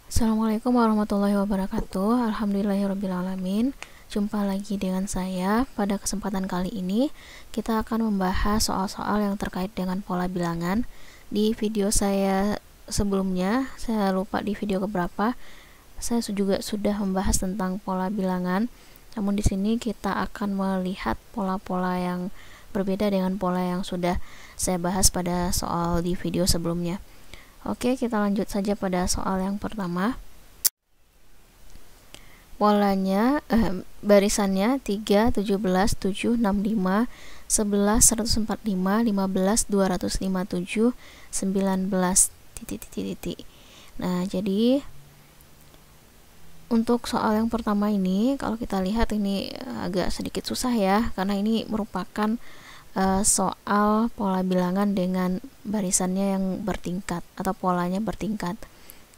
Assalamualaikum warahmatullahi wabarakatuh. Alhamdulillahirrabbilalamin. Jumpa lagi dengan saya. Pada kesempatan kali ini kita akan membahas soal-soal yang terkait dengan pola bilangan. Di video saya sebelumnya, saya lupa di video keberapa, saya juga sudah membahas tentang pola bilangan. Namun di sini kita akan melihat pola-pola yang berbeda dengan pola yang sudah saya bahas pada soal di video sebelumnya. Oke, kita lanjut saja pada soal yang pertama. Polanya, barisannya 3, 17, 7, 65, 11, 145, 15, 257, 19, titik. Nah, jadi untuk soal yang pertama ini, kalau kita lihat ini agak sedikit susah ya, karena ini merupakan soal pola bilangan dengan barisannya yang bertingkat atau polanya bertingkat.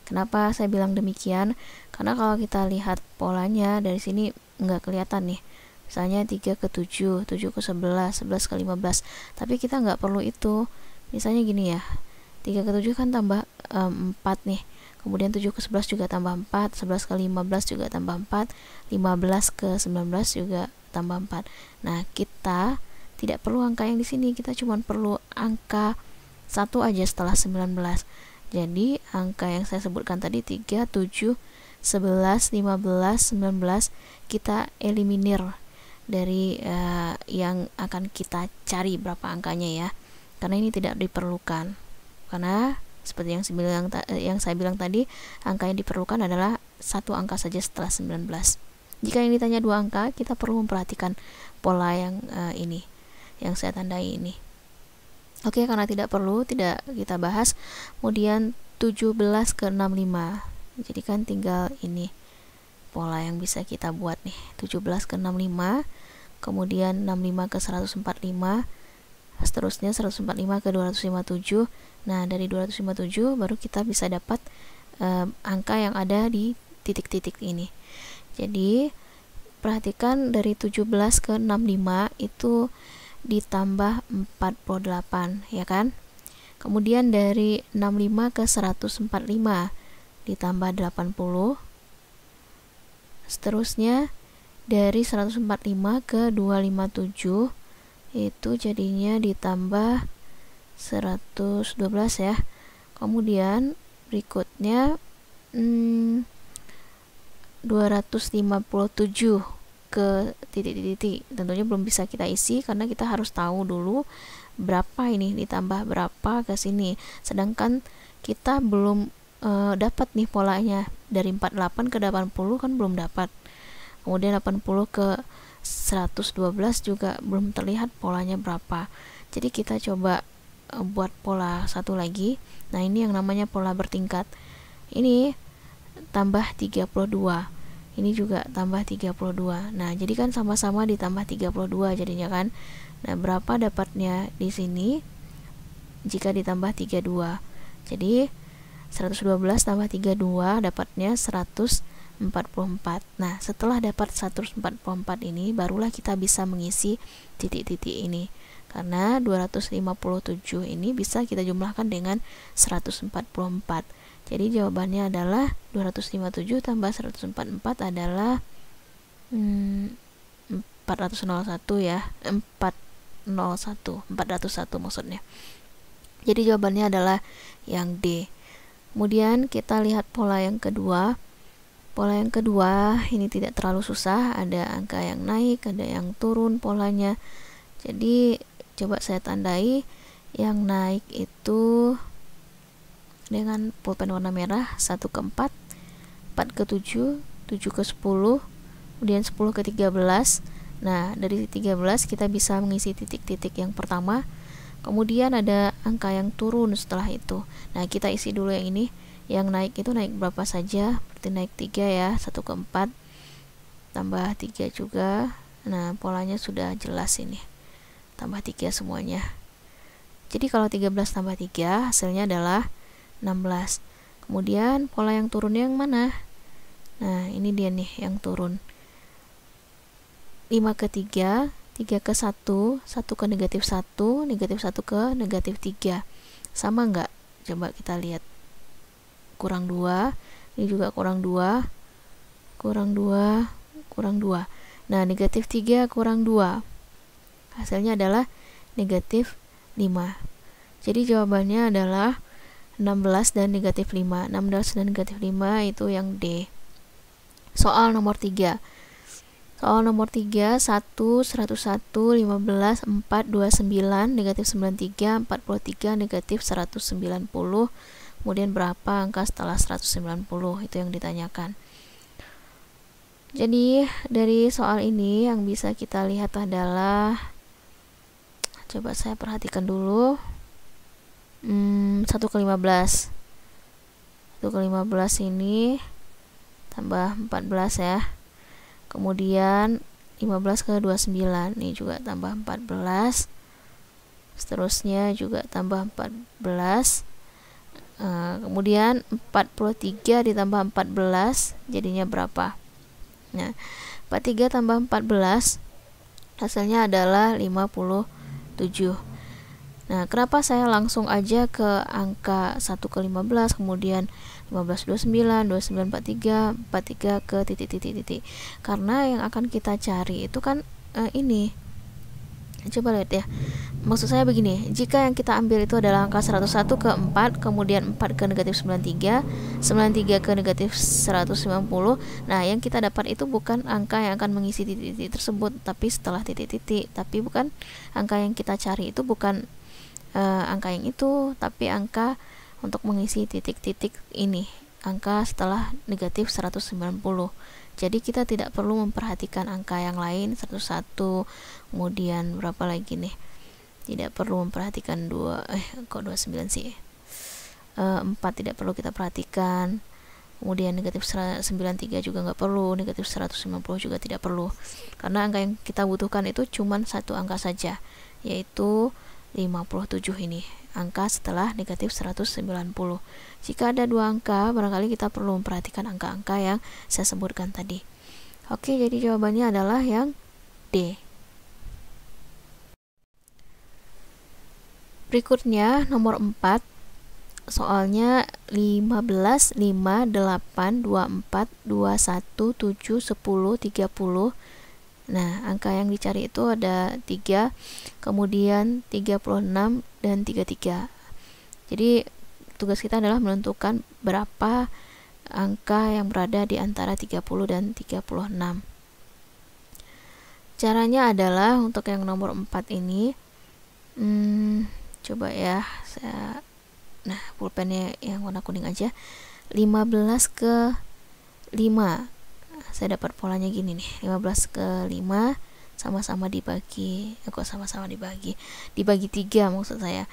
Kenapa saya bilang demikian? Karena kalau kita lihat polanya dari sini nggak kelihatan nih. Misalnya 3 ke 7, 7 ke 11, 11 ke 15. Tapi kita nggak perlu itu. Misalnya gini ya, 3 ke 7 kan tambah 4 nih. Kemudian 7 ke 11 juga tambah 4, 11 ke 15 juga tambah 4, 15 ke 19 juga tambah 4. Nah, kita tidak perlu angka yang di sini, kita cuma perlu angka 1 aja setelah 19. Jadi angka yang saya sebutkan tadi 3, 7, 11, 15, 19 kita eliminir dari yang akan kita cari berapa angkanya ya. Karena ini tidak diperlukan. Karena seperti yang saya bilang tadi, angka yang diperlukan adalah satu angka saja setelah 19. Jika yang ditanya dua angka, kita perlu memperhatikan pola yang ini, yang saya tandai ini. Oke, karena tidak perlu, tidak kita bahas. Kemudian 17 ke 65. Jadi kan tinggal ini pola yang bisa kita buat nih. 17 ke 65, kemudian 65 ke 145, seterusnya 145 ke 257. Nah, dari 257 baru kita bisa dapat angka yang ada di titik-titik ini. Jadi, perhatikan dari 17 ke 65 itu ditambah 48, ya kan? Kemudian dari 65 ke 145 ditambah 80. Seterusnya dari 145 ke 257 itu jadinya ditambah 112 ya. Kemudian berikutnya 257 ke titik-titik. Tentunya belum bisa kita isi karena kita harus tahu dulu berapa ini ditambah berapa ke sini. Sedangkan kita belum dapat nih polanya. Dari 48 ke 80 kan belum dapat. Kemudian 80 ke 112 juga belum terlihat polanya berapa. Jadi kita coba buat pola satu lagi. Nah, ini yang namanya pola bertingkat. Ini tambah 32. Ini juga tambah 32. Nah, jadi kan sama-sama ditambah 32 jadinya kan. Nah, berapa dapatnya di sini jika ditambah 32? Jadi 112 tambah 32 dapatnya 144. Nah, setelah dapat 144 ini barulah kita bisa mengisi titik-titik ini. Karena 257 ini bisa kita jumlahkan dengan 144. Jadi jawabannya adalah 257 tambah 144 adalah 401 ya. 401 maksudnya. Jadi jawabannya adalah yang D. Kemudian kita lihat pola yang kedua. Pola yang kedua ini tidak terlalu susah, ada angka yang naik, ada yang turun polanya. Jadi coba saya tandai yang naik itu dengan pulpen warna merah 1 ke 4, 4 ke 7, 7 ke 10, kemudian 10 ke 13. Nah, dari 13 kita bisa mengisi titik-titik yang pertama. Kemudian ada angka yang turun setelah itu. Nah, kita isi dulu yang ini. Yang naik itu naik berapa saja? Berarti naik 3 ya, 1 ke 4 tambah 3 juga. Nah, polanya sudah jelas ini. Tambah 3 semuanya. Jadi kalau 13 tambah 3 hasilnya adalah 16. Kemudian pola yang turunnya yang mana? Nah, ini dia nih yang turun. 5 ke 3, 3 ke 1, 1 ke negatif 1, negatif 1 ke negatif 3. Sama nggak? Coba kita lihat. Kurang 2, ini juga kurang 2, kurang 2, kurang 2. Nah, negatif 3 kurang 2, hasilnya adalah negatif 5. Jadi jawabannya adalah 16 dan negatif 5. 16 dan negatif 5 itu yang D. Soal nomor 3. Soal nomor 3, 1, 101, 15, 4, 29, negatif 93, 43, negatif 190. Kemudian berapa angka setelah 190? Itu yang ditanyakan. Jadi dari soal ini yang bisa kita lihat adalah, coba saya perhatikan dulu, 1 ke 15. 1 ke 15 ini tambah 14 ya. Kemudian 15 ke 29, ini juga tambah 14. Seterusnya juga tambah 14. Kemudian 43 ditambah 14 jadinya berapa? Nah, 43 tambah 14 hasilnya adalah 57. Nah, kenapa saya langsung aja ke angka 1 ke 15, kemudian 15 29, 29 43 ke titik. Karena yang akan kita cari itu kan ini. Coba lihat ya. Maksud saya begini, jika yang kita ambil itu adalah angka 101 ke 4, kemudian 4 ke negatif 93, 93 ke negatif 190. Nah, yang kita dapat itu bukan angka yang akan mengisi titik-titik tersebut, tapi setelah titik-titik. Tapi bukan angka yang kita cari itu bukan angka yang itu, tapi angka untuk mengisi titik-titik ini, angka setelah negatif 190. Jadi kita tidak perlu memperhatikan angka yang lain, 101, kemudian berapa lagi nih, tidak perlu memperhatikan 29 sih, 4 tidak perlu kita perhatikan, kemudian negatif 93 juga nggak perlu, negatif 190 juga tidak perlu, karena angka yang kita butuhkan itu cuma satu angka saja, yaitu 57 ini, angka setelah negatif 190. Jika ada dua angka, barangkali kita perlu memperhatikan angka-angka yang saya sebutkan tadi. Oke, jadi jawabannya adalah yang D. Berikutnya nomor 4. Soalnya 15, 5, 8, 24, 21, 7, 10, 30. Nah, angka yang dicari itu ada 3, kemudian 36 dan 33. Jadi tugas kita adalah menentukan berapa angka yang berada di antara 30 dan 36. Caranya adalah untuk yang nomor 4 ini, coba ya, nah pulpennya yang warna kuning aja, 15 ke 5. Saya dapat polanya gini nih, 15 ke 5 sama-sama dibagi, dibagi 3 maksud saya.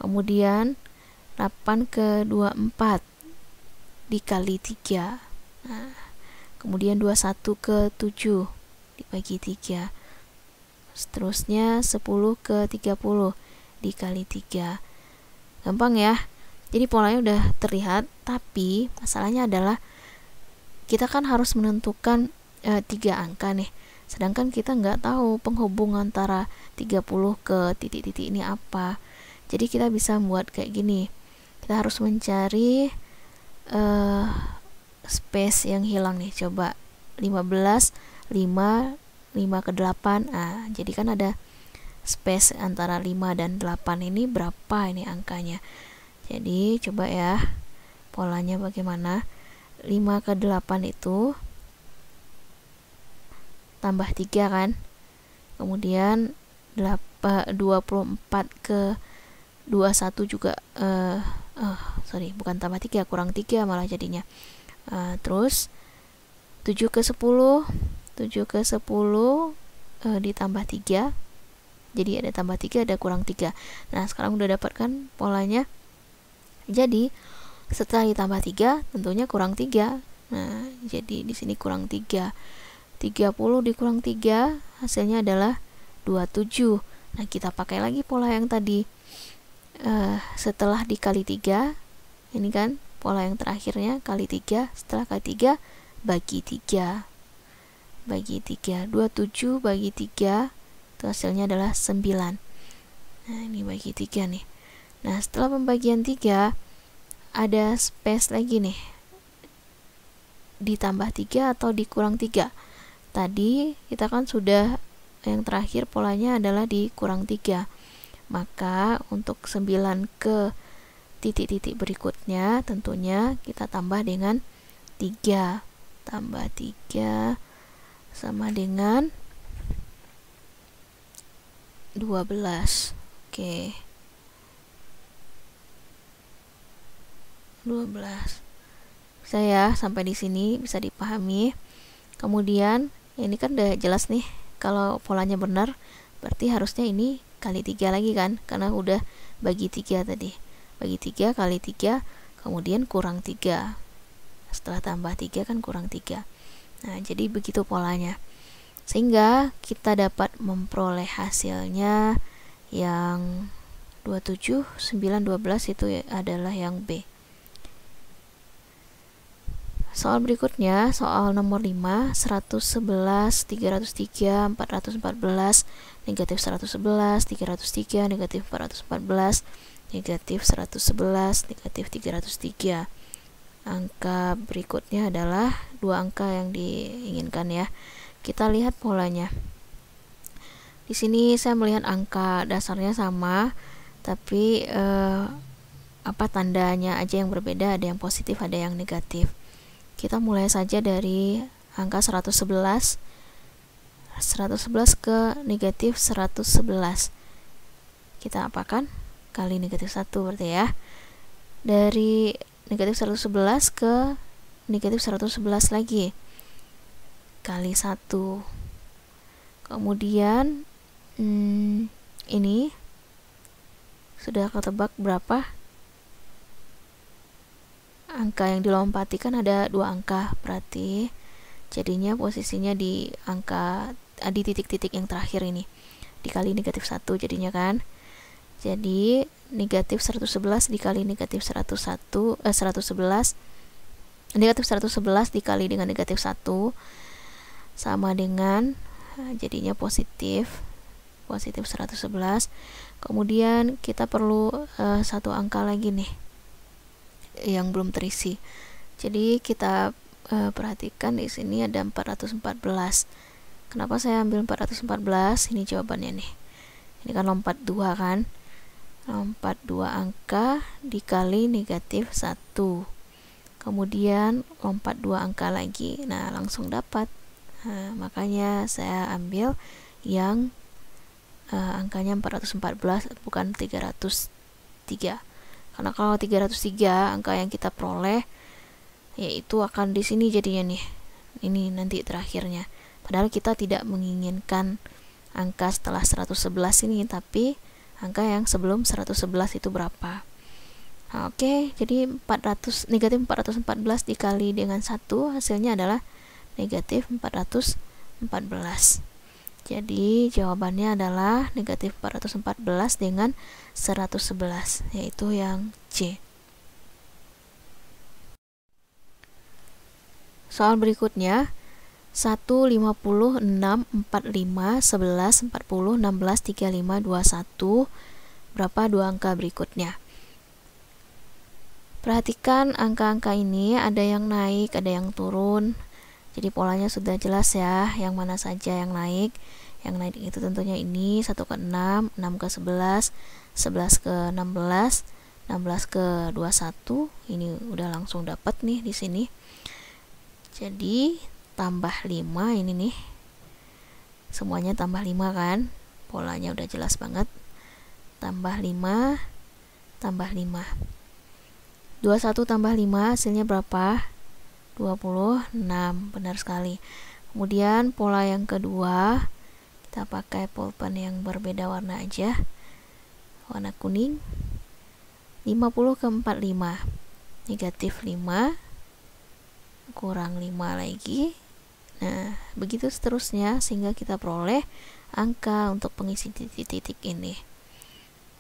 Kemudian 8 ke 24 dikali 3. Nah, kemudian 21 ke 7 dibagi 3. Seterusnya 10 ke 30 dikali 3. Gampang ya. Jadi polanya udah terlihat, tapi masalahnya adalah kita kan harus menentukan 3 angka nih, sedangkan kita nggak tahu penghubung antara 30 ke titik-titik ini apa. Jadi kita bisa membuat kayak gini, kita harus mencari space yang hilang nih. Coba 15, 5, 5 ke 8. Nah, jadi kan ada space antara 5 dan 8 ini, berapa ini angkanya. Jadi coba ya polanya bagaimana. 5 ke 8 itu tambah 3 kan, kemudian 24 ke 21 juga bukan tambah 3, kurang 3 malah jadinya. Terus 7 ke 10 ditambah 3, jadi ada tambah 3, ada kurang 3. Nah, sekarang udah dapat kan polanya. Jadi setelah ditambah 3 tentunya kurang 3. Nah, jadi di sini kurang 3. 30 dikurang 3 hasilnya adalah 27. Nah, kita pakai lagi pola yang tadi. Setelah dikali 3, ini kan pola yang terakhirnya, kali 3, setelah kali 3 bagi 3. Bagi 3, 27 bagi 3 itu hasilnya adalah 9. Nah, ini bagi 3 nih. Nah, setelah pembagian 3 ada space lagi nih, ditambah 3 atau dikurang 3. Tadi kita kan sudah, yang terakhir polanya adalah dikurang 3. Maka untuk 9 ke titik-titik berikutnya tentunya kita tambah dengan 3. Tambah 3 sama dengan 12. Oke. 12. Saya sampai di sini bisa dipahami. Kemudian ini kan udah jelas nih, kalau polanya benar berarti harusnya ini kali 3 lagi kan, karena udah bagi 3 tadi. Bagi 3 kali 3, kemudian kurang 3. Setelah tambah 3 kan kurang 3. Nah, jadi begitu polanya. Sehingga kita dapat memperoleh hasilnya yang 27, 9, 12 itu adalah yang B. Soal berikutnya, soal nomor 5, 111, 303, 414, negatif 111, 303, negatif 414, negatif 111, negatif 303. Angka berikutnya adalah dua angka yang diinginkan ya. Kita lihat polanya. Di sini saya melihat angka dasarnya sama, tapi tandanya aja yang berbeda, ada yang positif, ada yang negatif. Kita mulai saja dari angka 111 ke negatif 111. Kita apakan? Kali negatif 1 berarti ya. Dari negatif 111 ke negatif 111 lagi. Kali 1. Kemudian ini sudah ketebak berapa? Angka yang dilompati kan ada 2 angka, berarti jadinya posisinya di angka di titik-titik yang terakhir ini, dikali negatif 1 jadinya kan. Jadi negatif 111 dikali negatif 111, negatif 111 dikali dengan negatif 1 sama dengan jadinya positif 111. Kemudian kita perlu satu angka lagi nih yang belum terisi. Jadi kita perhatikan di sini ada 414. Kenapa saya ambil 414? Ini jawabannya nih. Ini kan lompat 2 kan. Lompat 2 angka dikali negatif 1. Kemudian lompat 2 angka lagi. Nah, langsung dapat. Nah, makanya saya ambil yang angkanya 414 bukan 303. Karena kalau 303 angka yang kita peroleh yaitu akan di sini jadinya nih. Ini nanti terakhirnya. Padahal kita tidak menginginkan angka setelah 111 ini, tapi angka yang sebelum 111 itu berapa. Nah, oke, jadi negatif 414 dikali dengan 1 hasilnya adalah negatif 414. Jadi jawabannya adalah negatif 414 dengan 111, yaitu yang C. Soal berikutnya, 1, 50, 6, 45, 11, 40, 16, 35, 21. Berapa 2 angka berikutnya? Perhatikan angka-angka ini, ada yang naik, ada yang turun. Jadi polanya sudah jelas ya, yang mana saja yang naik. Yang naik itu tentunya ini 1 ke 6, 6 ke 11, 11 ke 16, 16 ke 21. Ini udah langsung dapat nih di sini. Jadi tambah 5 ini nih. Semuanya tambah 5 kan? Polanya udah jelas banget. Tambah 5, tambah 5. 21 tambah 5 hasilnya berapa? 26, benar sekali. Kemudian pola yang kedua, kita pakai pulpen yang berbeda warna aja, warna kuning. 50 ke 45, negatif 5 kurang 5 lagi. Nah, begitu seterusnya sehingga kita peroleh angka untuk pengisi titik-titik ini.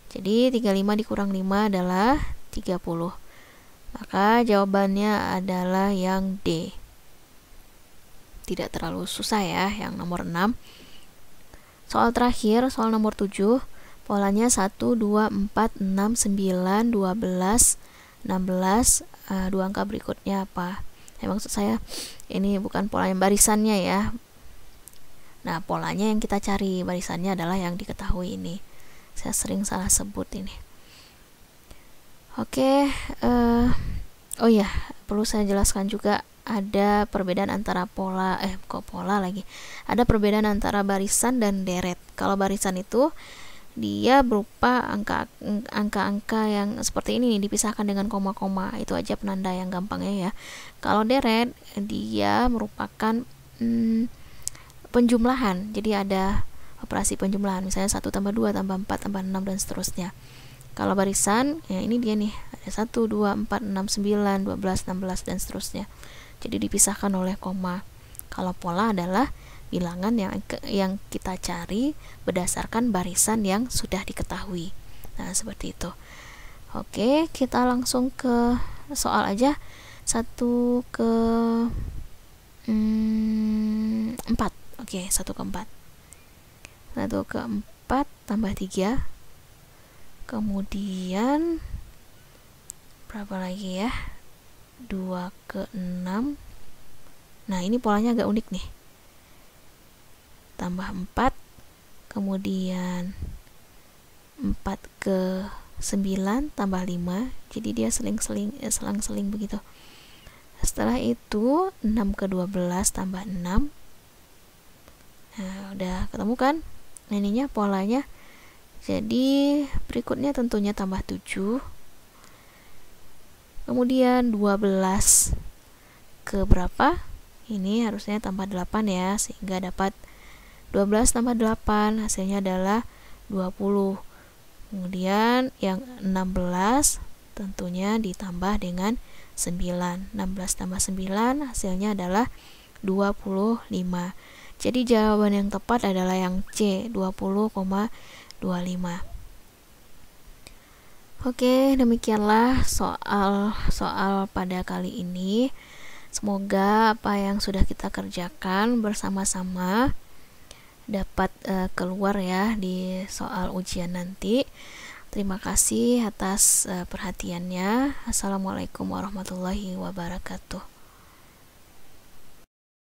Jadi 35 dikurang 5 adalah 30. Maka jawabannya adalah yang D. Tidak terlalu susah ya, yang nomor 6. Soal terakhir, soal nomor 7. Polanya 1, 2, 4, 6, 9, 12, 16. 2 angka berikutnya apa? maksud saya ini bukan polanya, barisannya ya. Nah, polanya yang kita cari, barisannya adalah yang diketahui ini. Saya sering salah sebut ini. Oke, oh ya, perlu saya jelaskan juga ada perbedaan antara ada perbedaan antara barisan dan deret. Kalau barisan itu dia berupa angka-angka yang seperti ini nih, dipisahkan dengan koma-koma. Itu aja penanda yang gampangnya ya. Kalau deret dia merupakan penjumlahan. Jadi ada operasi penjumlahan, misalnya 1 tambah 2 tambah 4 tambah 6 dan seterusnya. Kalau barisan, ya ini dia nih, ada 1, 2, 4, 6, 9, 12, 16 dan seterusnya. Jadi dipisahkan oleh koma. Kalau pola adalah bilangan yang kita cari berdasarkan barisan yang sudah diketahui. Nah, seperti itu. Oke, kita langsung ke soal aja. 1 ke 4. Oke, 1 ke 4. 1 ke 4 tambah 3. Kemudian berapa lagi ya? 2 ke 6. Nah, ini polanya agak unik nih. Tambah 4. Kemudian 4 ke 9 tambah 5. Jadi dia selang-seling begitu. Setelah itu 6 ke 12 tambah 6. Nah, udah ketemu kan? Nah, ininya polanya. Jadi berikutnya tentunya tambah 7. Kemudian 12 ke berapa? Ini harusnya tambah 8 ya, sehingga dapat 12 tambah 8 hasilnya adalah 20. Kemudian yang 16 tentunya ditambah dengan 9. 16 tambah 9 hasilnya adalah 25. Jadi jawaban yang tepat adalah yang C, 20,25. Oke, demikianlah soal pada kali ini. Semoga apa yang sudah kita kerjakan bersama-sama dapat keluar ya di soal ujian nanti. Terima kasih atas perhatiannya. Assalamualaikum warahmatullahi wabarakatuh.